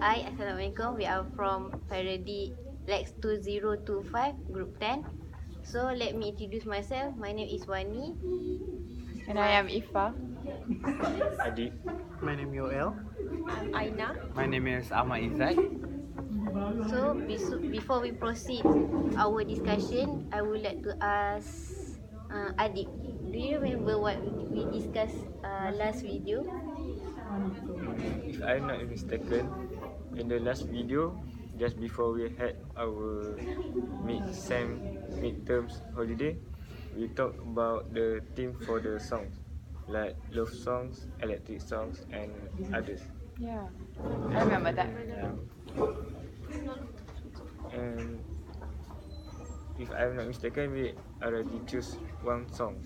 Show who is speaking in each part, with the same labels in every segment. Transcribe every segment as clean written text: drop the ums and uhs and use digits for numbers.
Speaker 1: Hi, Assalamualaikum. We are from Parody Lex 2025, Group 10. So let me introduce myself. My name is Wani.
Speaker 2: And I am Ifa.
Speaker 3: Adi.
Speaker 4: My name is Yoel.
Speaker 5: I'm Aina.
Speaker 3: My name is Ahmad Izzat.
Speaker 1: So before we proceed our discussion, I would like to ask Adik. Do you remember what we discussed last video?
Speaker 3: If I'm not mistaken, in the last video, just before we had our midterms holiday, we talked about the theme for the songs, like love songs, electric songs, and others.
Speaker 2: Yeah, I remember that.
Speaker 3: And if I'm not mistaken, we already choose one song.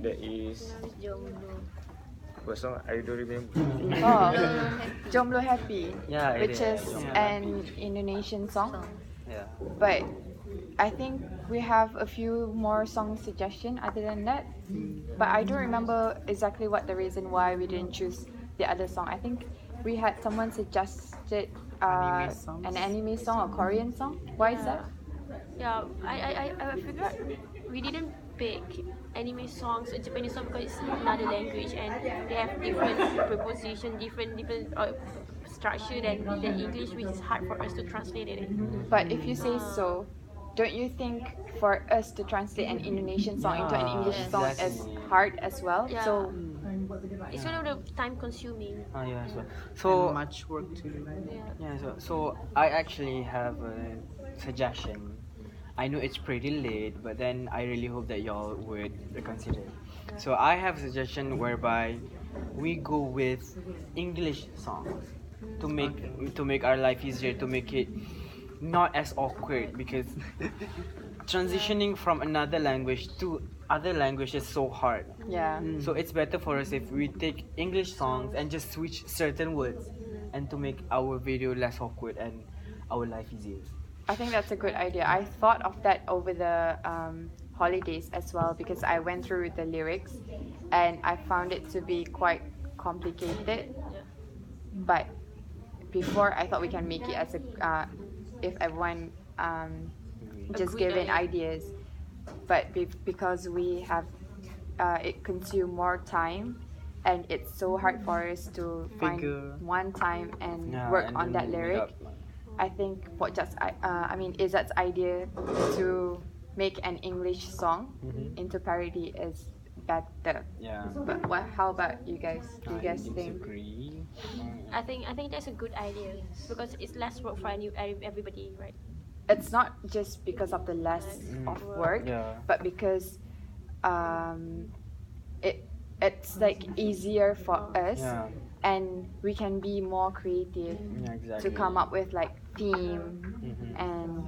Speaker 3: That is
Speaker 1: Jomblo.
Speaker 3: what song? I don't remember.
Speaker 2: Oh, Jomblo Happy,
Speaker 3: Yeah,
Speaker 2: which
Speaker 3: it
Speaker 2: is
Speaker 3: is.
Speaker 2: an Indonesian song.
Speaker 3: Yeah.
Speaker 2: But I think we have a few more song suggestion other than that. But I don't remember exactly what the reason why we didn't choose the other song. I think we had someone suggested
Speaker 4: Anime songs.
Speaker 2: an anime song or Korean song. Why is that?
Speaker 5: Yeah, I figured we didn't pick anime songs or Japanese song because it's another language and they have different preposition, different structure than English, which is hard for us to translate it.
Speaker 2: But if you say so, don't you think for us to translate an Indonesian song into an English
Speaker 1: Yes.
Speaker 2: song is hard as well?
Speaker 5: Yeah.
Speaker 2: So
Speaker 5: It's one of the time consuming.
Speaker 3: Yeah.
Speaker 4: So
Speaker 3: So
Speaker 4: much work to do.
Speaker 5: Yeah.
Speaker 3: so I actually have a suggestion. I know it's pretty late, but then I really hope that y'all would consider. So I have a suggestion whereby we go with English songs to make our life easier, to make it not as awkward because transitioning from another language to other language is so hard.
Speaker 2: yeah.
Speaker 3: So it's better for us if we take English songs and just switch certain words and to make our video less awkward and our life easier.
Speaker 2: I think that's a good idea. I thought of that over the holidays as well because I went through the lyrics and I found it to be quite complicated. But before, I thought we can make it as a if everyone just
Speaker 5: Agreed
Speaker 2: give in
Speaker 5: idea.
Speaker 2: ideas. But because we have it consume more time and it's so hard for us to
Speaker 4: Figure.
Speaker 2: find one time and work on that lyric. I think Izzat's idea to make an English song into parody is better.
Speaker 3: Yeah.
Speaker 2: But how about you guys? Do you guys think?
Speaker 3: Disagree.
Speaker 5: I think that's a good idea because it's less work for everybody, right?
Speaker 2: It's not just because of the less of work,
Speaker 3: Yeah.
Speaker 2: but because it's like easier for us
Speaker 3: Yeah.
Speaker 2: and we can be more creative
Speaker 3: Yeah, exactly.
Speaker 2: to come up with like theme
Speaker 3: Mhm.
Speaker 2: and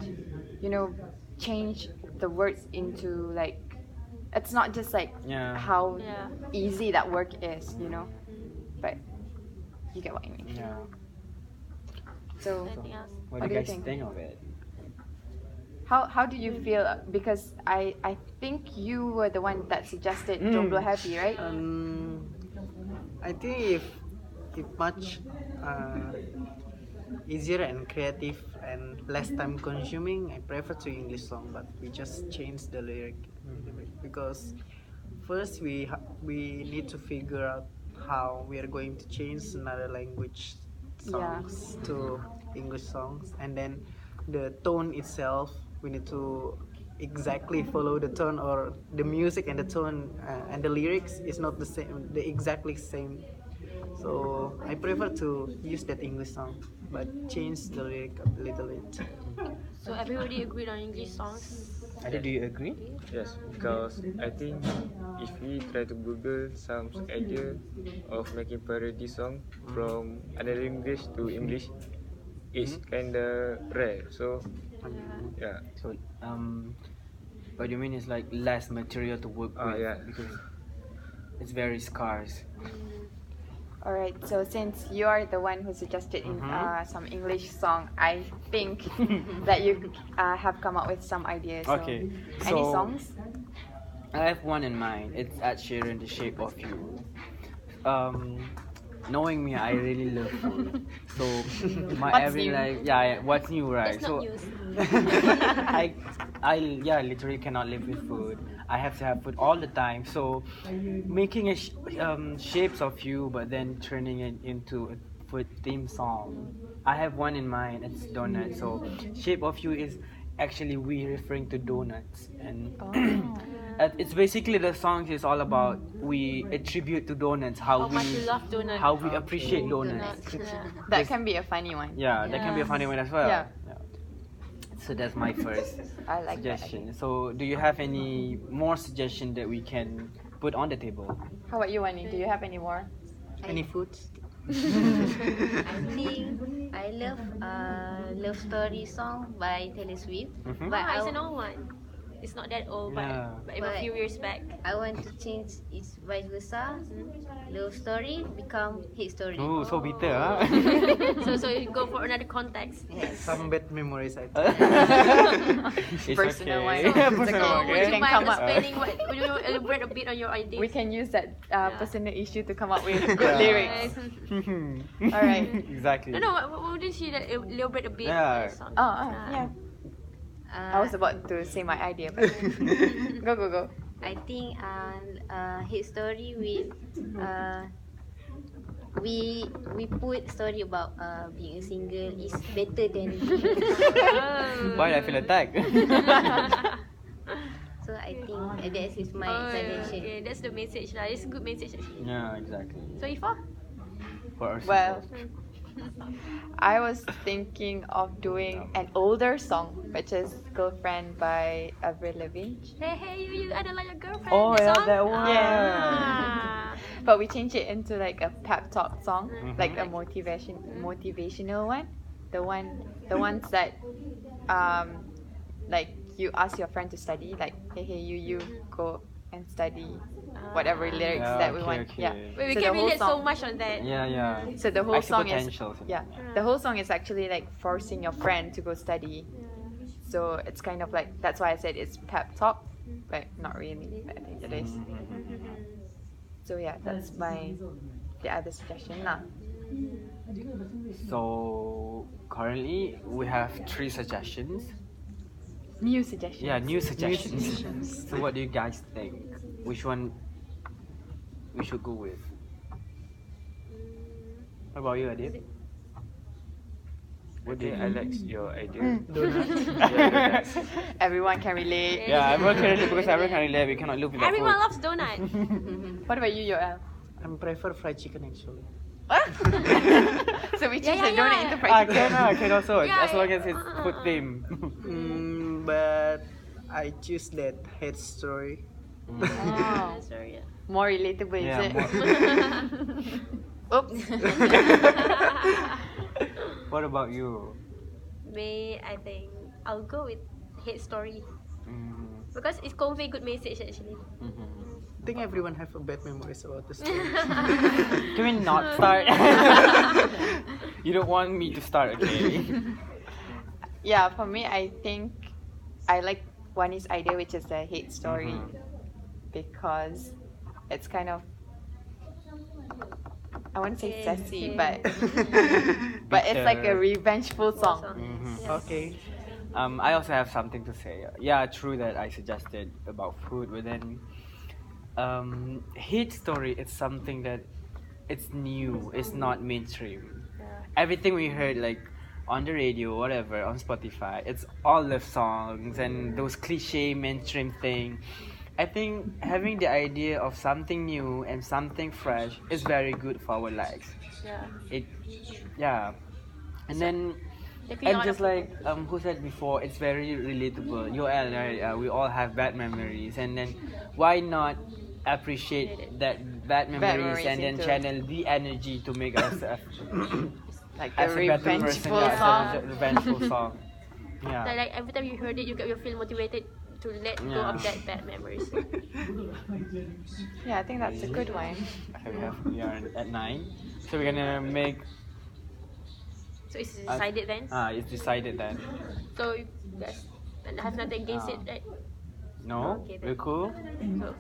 Speaker 2: change the words into like it's not just like
Speaker 3: Yeah.
Speaker 2: how
Speaker 5: Yeah.
Speaker 2: easy that work is, but you get what I mean.
Speaker 3: Yeah.
Speaker 2: So
Speaker 5: Anything else?
Speaker 3: What
Speaker 2: What
Speaker 3: do
Speaker 2: do
Speaker 3: you
Speaker 2: you
Speaker 3: guys
Speaker 2: think?
Speaker 3: think of it?
Speaker 2: how do you feel, because I think you were the one that suggested Jomblo Happy, right?
Speaker 4: I think if much easier and creative and less time consuming, I prefer to English song, but we just change the lyric because first we need to figure out how we are going to change another language songs to English songs, and then the tone itself we need to exactly follow the tone, or the music and the tone and the lyrics is not the same, the exactly same. So I prefer to use that English song but change the lyric a little bit.
Speaker 5: So everybody agreed on English songs.
Speaker 3: Adi, do you agree?
Speaker 6: Yes, because I think if we try to Google some idea of making parody song from another English to English, it's kinda rare. So yeah,
Speaker 3: So what you mean is like less material to work with
Speaker 6: yeah.
Speaker 3: because it's very scarce.
Speaker 2: All right. So since you are the one who suggested some English song, I think that you have come up with some ideas. So
Speaker 3: Okay,
Speaker 2: Any
Speaker 3: so-
Speaker 2: songs?
Speaker 3: I have one in mind. It's Ed Sheeran, The Shape of You. knowing me, I really love food. So my
Speaker 2: What's
Speaker 3: every
Speaker 2: new?
Speaker 3: life, yeah, what's new, right?
Speaker 5: That's not
Speaker 3: So
Speaker 5: news.
Speaker 3: I literally cannot live with food. I have to have food all the time. So making shapes of you, but then turning it into a food theme song. I have one in mind. It's donut. So shape of you is actually we referring to donuts, and it's basically the song is all about we attribute to donuts
Speaker 5: How much you love donut.
Speaker 3: how we appreciate donuts.
Speaker 5: Donuts, yeah.
Speaker 2: That can be a funny one.
Speaker 3: Yeah, that can be a funny one as well.
Speaker 2: Yeah.
Speaker 3: So that's my first
Speaker 2: I like that.
Speaker 3: suggestion. So do you have any more suggestion that we can put on the table?
Speaker 2: How about you, Wani? Do you have any more?
Speaker 4: Any foods?
Speaker 1: I think I love story song by Taylor Swift.
Speaker 3: Mhm.
Speaker 1: But
Speaker 5: Ah, it's
Speaker 1: I,
Speaker 5: an old one. It's not that old,
Speaker 3: Yeah.
Speaker 5: but a few years back.
Speaker 1: I want to change its vice versa. Love story become hate story.
Speaker 3: Oh, so bitter, huh?
Speaker 5: So you go for another context.
Speaker 1: Yes.
Speaker 4: Some bad memories I think.
Speaker 3: It's
Speaker 2: Personal
Speaker 3: okay.
Speaker 2: one.
Speaker 3: Personal
Speaker 5: So
Speaker 3: one,
Speaker 5: would
Speaker 3: okay?
Speaker 5: you
Speaker 2: can
Speaker 5: mind
Speaker 2: come up.
Speaker 5: explaining would you elaborate a bit on your ideas?
Speaker 2: We can use that personal issue to come up with good
Speaker 3: Yeah.
Speaker 2: lyrics. Alright.
Speaker 3: Exactly.
Speaker 5: No, wouldn't you elaborate a bit
Speaker 3: Yeah.
Speaker 5: on the song?
Speaker 2: Yeah. I was about to say my idea, but go.
Speaker 1: I think hate story with we put story about being a single is better than
Speaker 3: Why I feel attacked?
Speaker 1: so I think that is my suggestion.
Speaker 5: Okay, that's the message lah. It's a good message actually.
Speaker 3: Yeah, exactly.
Speaker 5: So Ifa?
Speaker 3: For our
Speaker 2: Well,
Speaker 3: support.
Speaker 2: I was thinking of doing an older song, which is "Girlfriend" by Avril Lavigne.
Speaker 5: Hey, you adalah your girlfriend.
Speaker 3: Oh,
Speaker 5: that
Speaker 3: yeah,
Speaker 5: song?
Speaker 3: that one.
Speaker 5: Ah.
Speaker 2: But we changed it into like a pep talk song,
Speaker 3: Mhm.
Speaker 2: like a motivational one. The ones that like you ask your friend to study, like hey you go and study whatever lyrics
Speaker 3: Yeah,
Speaker 2: that we
Speaker 3: okay,
Speaker 2: want.
Speaker 3: okay.
Speaker 2: Yeah.
Speaker 5: Wait, we
Speaker 2: So
Speaker 5: can
Speaker 2: the whole
Speaker 5: relate so
Speaker 2: song-
Speaker 5: much on that.
Speaker 3: Yeah.
Speaker 2: So the whole
Speaker 3: I see
Speaker 2: song is
Speaker 3: potentials in it.
Speaker 2: the whole song is actually like forcing your friend to go study. So it's kind of like that's why I said it's pep talk, but not really. But I think it is. So yeah, that's the other suggestion lah.
Speaker 3: So currently we have 3 suggestions.
Speaker 2: New suggestion.
Speaker 3: Yeah, new suggestions. So what do you guys think? Which one we should go with? What about you, Adit? What do
Speaker 6: Okay,
Speaker 3: you
Speaker 6: I like your idea.
Speaker 2: Everyone can relate.
Speaker 3: Yeah, everyone can relate because everyone can relate. We cannot live without
Speaker 5: Everyone
Speaker 3: food.
Speaker 5: loves donut.
Speaker 2: What about you, Yoel?
Speaker 4: I prefer fried chicken actually.
Speaker 2: So we change
Speaker 5: Yeah,
Speaker 2: the donut
Speaker 5: yeah.
Speaker 2: into fried chicken.
Speaker 3: Can also.
Speaker 5: Yeah,
Speaker 3: as long
Speaker 5: yeah.
Speaker 3: as it's food theme.
Speaker 4: But I choose that hate story.
Speaker 2: Oh,
Speaker 5: Sorry.
Speaker 2: more relatable, is
Speaker 3: Yeah,
Speaker 2: it? Oops.
Speaker 3: What about you?
Speaker 5: Me, I think I'll go with hate story
Speaker 3: Mm,
Speaker 5: because it's convey good message actually.
Speaker 3: mhm.
Speaker 4: I think everyone have a bad memories about this story.
Speaker 3: Can we not start? You don't want me to start, okay?
Speaker 2: Yeah, for me, I think I like Wani's idea, which is the hate story, because it's kind of, I want to say sassy, but it's like a revengeful song.
Speaker 3: Mhm.
Speaker 4: Okay.
Speaker 3: I also have something to say. Yeah, true that I suggested about food, but then hate story is something that it's new. It's not mainstream. Everything we heard like on the radio, whatever, on Spotify, it's all love songs and those cliche mainstream thing. I think having the idea of something new and something fresh is very good for our lives.
Speaker 5: Yeah.
Speaker 3: And then
Speaker 5: There could be a
Speaker 3: and
Speaker 5: lot
Speaker 3: just
Speaker 5: of-
Speaker 3: like who said before, it's very relatable. Yoel, right? We all have bad memories, and then why not appreciate that bad memories
Speaker 2: memories
Speaker 3: and then
Speaker 2: into-
Speaker 3: channel the energy to make us
Speaker 2: Like
Speaker 3: as
Speaker 2: a
Speaker 3: a better person,
Speaker 2: revengeful
Speaker 3: yeah,
Speaker 2: song.
Speaker 3: as a revengeful song. Yeah.
Speaker 5: Like every time you heard it, you feel motivated to let go
Speaker 3: Yeah.
Speaker 5: of that bad memories.
Speaker 2: Yeah, I think that's a good one.
Speaker 3: So we are at 9. So we're gonna make.
Speaker 5: So it's decided then.
Speaker 3: It's decided then.
Speaker 5: So you guys have nothing against it, right?
Speaker 3: No,
Speaker 5: Okay, then.
Speaker 3: we're cool.
Speaker 5: So,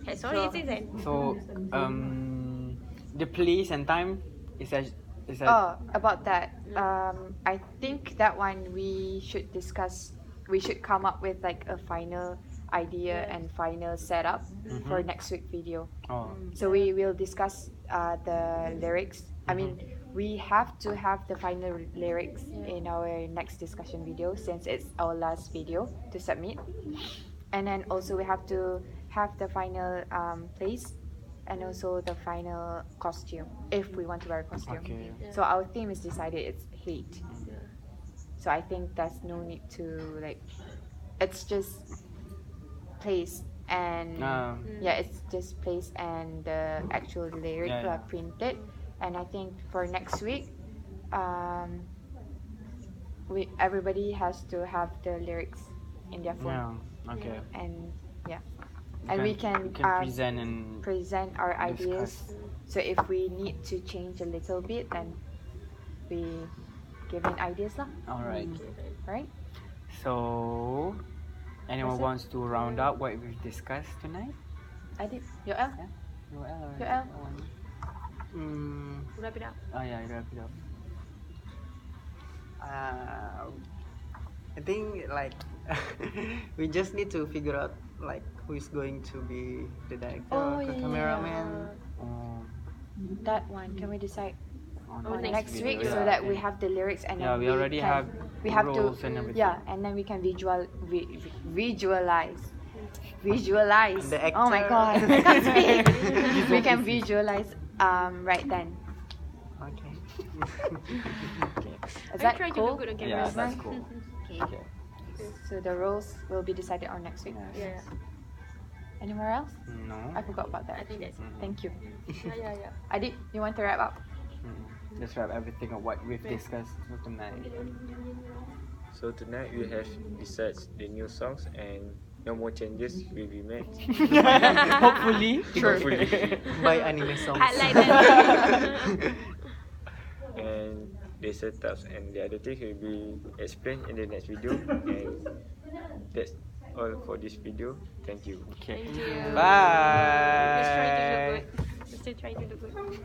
Speaker 5: hey, sorry, it is then.
Speaker 3: So the place and time is that
Speaker 2: Oh, about that. I think that one we should discuss. We should come up with like a final idea and final setup for next week video.
Speaker 3: oh
Speaker 2: So we will discuss the lyrics. I mean, we have to have the final lyrics in our next discussion video since it's our last video to submit. And then also we have to have the final place and also the final costume if we want to wear a costume.
Speaker 3: okay.
Speaker 2: So our theme is decided, it's hate. So I think there's no need to like, it's just place and yeah, it's just place and the actual lyric
Speaker 3: Yeah, yeah.
Speaker 2: are printed. And I think for next week, we everybody has to have the lyrics in their phone.
Speaker 3: Yeah. Okay.
Speaker 2: And yeah, and we can
Speaker 3: present and
Speaker 2: present our ideas.
Speaker 3: discuss.
Speaker 2: So if we need to change a little bit, then we give in ideas lah,
Speaker 3: All right.
Speaker 2: right?
Speaker 3: So, anyone
Speaker 2: That's it.
Speaker 3: wants to round up what we've discussed tonight?
Speaker 2: Adib, Yoel?
Speaker 3: Yoel or
Speaker 2: Yoel?
Speaker 3: anyone?
Speaker 5: Wrap it up.
Speaker 3: Oh yeah, wrap it up.
Speaker 4: I think like we just need to figure out like who is going to be the director,
Speaker 2: Oh,
Speaker 4: the
Speaker 2: yeah,
Speaker 4: cameraman.
Speaker 3: Oh,
Speaker 2: That one, can we decide
Speaker 3: on
Speaker 2: on
Speaker 3: the
Speaker 2: next week
Speaker 3: video,
Speaker 2: so
Speaker 3: yeah,
Speaker 2: that
Speaker 3: okay.
Speaker 2: we have the lyrics and
Speaker 3: Yeah,
Speaker 2: then
Speaker 3: we already
Speaker 2: can,
Speaker 3: have
Speaker 2: we have to
Speaker 3: roles and everything.
Speaker 2: yeah, and then we can visualize
Speaker 4: The
Speaker 2: oh my
Speaker 4: actor.
Speaker 2: god, I can't speak. We can visualize right then.
Speaker 4: Okay.
Speaker 2: Is
Speaker 5: I
Speaker 2: that
Speaker 5: try to
Speaker 2: cool?
Speaker 5: look good on camera.
Speaker 3: Yeah, that's cool.
Speaker 1: Okay.
Speaker 3: Okay.
Speaker 2: So the roles will be decided on next week.
Speaker 3: Yes.
Speaker 5: Yeah,
Speaker 2: Anywhere else?
Speaker 3: No.
Speaker 2: I forgot about that.
Speaker 5: I think that's it.
Speaker 2: Thank you.
Speaker 5: Yeah.
Speaker 2: Adib, you want to wrap up?
Speaker 3: Let's wrap everything of what we've discussed for tonight.
Speaker 6: So tonight we have decided the new songs and no more changes will be made.
Speaker 3: Hopefully.
Speaker 6: Hopefully.
Speaker 4: By anime songs.
Speaker 5: I like that.
Speaker 6: And the setups and the other things will be explained in the next video. And that's all for this video. Thank you.
Speaker 3: Okay.
Speaker 5: Thank you.
Speaker 3: Bye.
Speaker 5: Let's try to look good. Let's still try to look good.